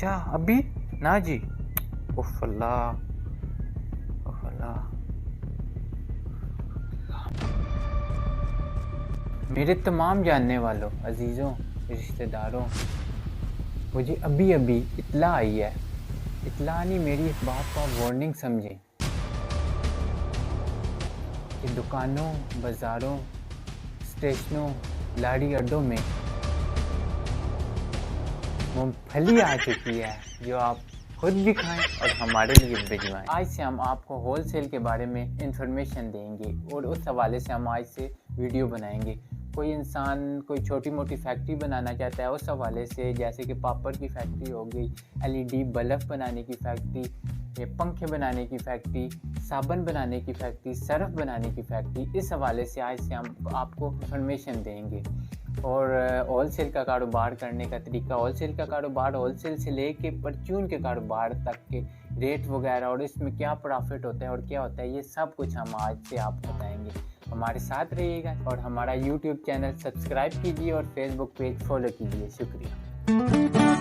अच्छा अभी ना जी। उफ अल्लाह, उफ अल्लाह। मेरे तमाम जानने वालों, अजीज़ों, रिश्तेदारों, मुझे अभी अभी इत्तला आई है। इत्तला नहीं, मेरी इस बात को आप वार्निंग समझें कि दुकानों, बाज़ारों, स्टेशनों, लारी अड्डों में मूंगफली आ चुकी है, जो आप खुद भी खाएं और हमारे लिए भिजवाएं। आज से हम आपको होलसेल के बारे में इंफॉर्मेशन देंगे और उस हवाले से हम आज से वीडियो बनाएंगे। कोई इंसान कोई छोटी मोटी फैक्ट्री बनाना चाहता है, उस हवाले से, जैसे कि पापड़ की फैक्ट्री हो गई, एलईडी बल्ब बनाने की फैक्ट्री, ये पंखे बनाने की फैक्ट्री, साबुन बनाने की फैक्ट्री, सर्फ बनाने की फैक्ट्री, इस हवाले से आज से हम आपको इंफॉर्मेशन देंगे। और होलसेल का कारोबार करने का तरीका, होलसेल का कारोबार होलसेल से लेके परचून के कारोबार तक के रेट वगैरह और इसमें क्या प्रॉफिट होता है और क्या होता है, ये सब कुछ हम आज से आपको बताएंगे। हमारे साथ रहिएगा और हमारा यूट्यूब चैनल सब्सक्राइब कीजिए और फेसबुक पेज फॉलो कीजिए। शुक्रिया।